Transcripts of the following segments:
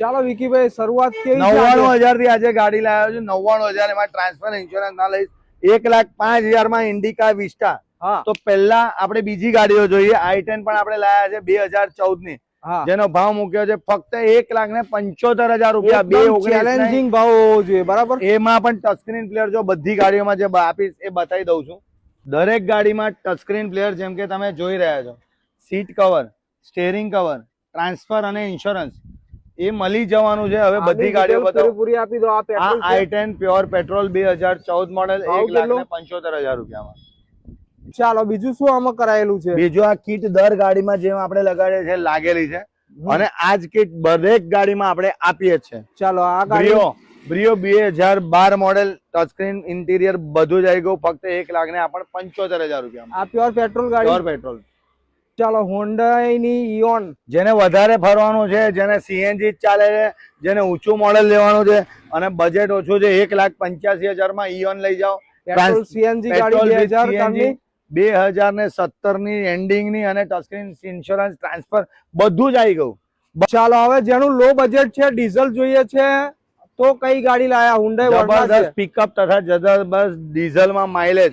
ચાલો વિકીભાઈ શરૂઆત કેવી 99,000 થી આજે ગાડી લાવ્યો છું. 99,000 એમાં ટ્રાન્સફર ઇન્સ્યોરન્સ ના લઈશ. 1,05,000 માં ઇન્ડિકા વિસ્ટા. તો પહેલા આપણે બીજી ગાડીઓ જોઈએ. i10 પણ આપણે લાયા છે 2014 ની, જેનો ભાવ મૂક્યો છે ફક્ત 1,75,000 રૂપિયા. 2,19 ચેલેન્જિંગ ભાવ હોવો જોઈએ, બરાબર. એમાં પણ ટચસ્ક્રીન પ્લેયર જો બધી ગાડીઓમાં જે આપીશ એ બતાવી દઉં છું. દરેક ગાડીમાં ટચસ્ક્રીન પ્લેયર જેમ કે તમે જોઈ રહ્યા છો, seat cover, steering cover, transfer અને ઇન્સ્યોરન્સ એ મળી જવાનું છે. હવે બધી ગાડીઓ બતાવો. પૂરી આપી દો. આ i10 પ્યોર પેટ્રોલ 2014 મોડેલ 1,75,000 રૂપિયામાં. ચાલો બીજું શું આમાં કરાયેલું છે? બીજું આ કીટ દર ગાડીમાં જેમ આપણે લગાડીએ છીએ લાગેલી છે, અને આ જ કીટ દરેક ગાડીમાં આપણે આપીએ છીએ. ચાલો આ ગાડી બ્રિયો 2012 મોડેલ, ટચસ્ક્રીન, ઇન્ટિરિયર બધું જ આવી ગયું ફક્ત 1,75,000 રૂપિયામાં. આ પ્યોર પેટ્રોલ ગાડી, પ્યોર પેટ્રોલ. ચાલો હોન્ડાઈ ની ઇઓન, જેને વધારે ફરવાનું છે, જેને સીએનજી ચાલે છે, જેને ઊંચું મોડેલ લેવાનું છે અને બજેટ ઓછું છે, 1,85,000 માં ઇઓન લઈ જાઓ. પેટ્રોલ સીએનજી ગાડી 2017 ની એન્ડિંગ ની અને ટચસ્ક્રીન, ઇન્સ્યોરન્સ, ટ્રાન્સફર બધું જ આવી ગયું. ચાલો હવે જેનું લો બજેટ છે, ડીઝલ જોઈએ છે, તો કઈ ગાડી લાયા? હુન્ડાઈ જબરદસ્ત પિકઅપ તથા જબરદસ્ત ડીઝલ માં માઇલેજ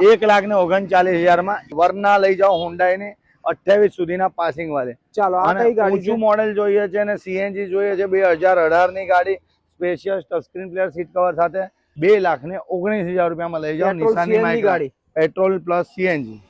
1,39,000 માં વર્ના લઈ જાઓ. હુન્ડાઈ ની 28 સુધીના પાસિંગ વાળી. ચાલો આ કઈ ગાડી? ઊંચું મોડેલ જોઈએ છે અને સીએનજી જોઈએ છે. 2018 ની ગાડી, spacious touchscreen player, seat cover સાથે 2,19,000 રૂપિયામાં લઈ જાઓ. નિશાની ગાડી, પેટ્રોલ પ્લસ સીએનજી.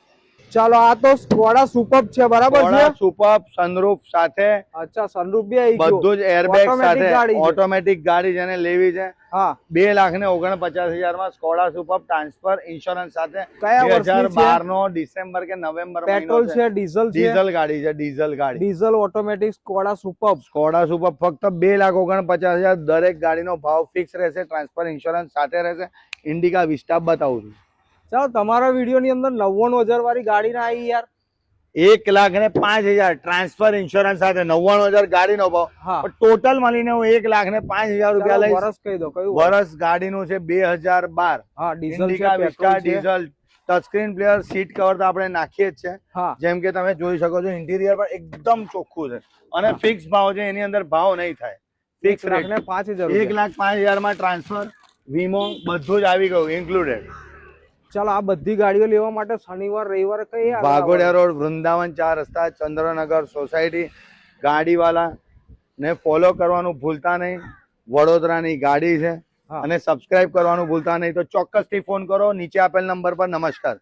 ચાલો આ તો સ્કોડા સુપર છે, બરાબર છે? સુપર સનરૂફ સાથે. અચ્છા, સનરૂફ બી આવી ગયું, બધું જ એરબેગ સાથે, ઓટોમેટિક ગાડી જેને લેવી છે. હા, 2,49,000 માં સ્કોડા સુપર, ટ્રાન્સફર, ઇન્સ્યોરન્સ સાથે. કયા વર્ષની છે? 2012 નો ડિસેમ્બર કે નવેમ્બર મહિનો. પેટ્રોલ છે, ડીઝલ છે? ડીઝલ ગાડી છે, ડીઝલ ગાડી. Diesel automatic Skoda super. Skoda super ફક્ત 2,49,000. દરેક ગાડીનો ભાવ ફિક્સ રહેશે, ટ્રાન્સફર ઇન્સ્યોરન્સ સાથે રહેશે. ઇન્ડિકા વિસ્ટા બતાવું છું. ચાલો તમારા વિડીયો ની અંદર 99,000 વાળી ગાડી ના આવી યાર. 1,05,000 ટ્રાન્સફર ઇન્સ્યોરન્સ સાથે 99,000 ગાડીનો ભાવ. ટોટલ મળીને હું 1,05,000 રૂપિયા લઈશ. વર્ષ કહી દો કયું વર્ષ ગાડીનું છે 2012. હા, diesel Indica vista diesel. Touchscreen player, seat cover તો આપણે નાખીએ જ છે. જેમ કે તમે જોઈ શકો છો, ઇન્ટિરિયર પણ એકદમ ચોખ્ખું છે અને ફિક્સ ભાવ છે. એની અંદર ભાવ નહીં થાય. ફિક્સ રેટ 1,05,000 માં ટ્રાન્સફર, વીમો બધું જ આવી ગયું ઇન્ક્લુડેડ. ચાલો આ બધી ગાડીઓ લેવા માટે શનિવાર રવિવારે કઈ વાઘોડિયા રોડ, વૃંદાવન 4 રસ્તા, ચંદ્રનગર સોસાયટી. ગાડીવાલા ને ફોલો કરવાનું ભૂલતા નહીં. વડોદરાની ગાડી છે અને સબસ્ક્રાઇબ કરવાનું ભૂલતા નહીં. તો ચોક્કસથી ફોન કરો નીચે આપેલ નંબર પર. નમસ્કાર.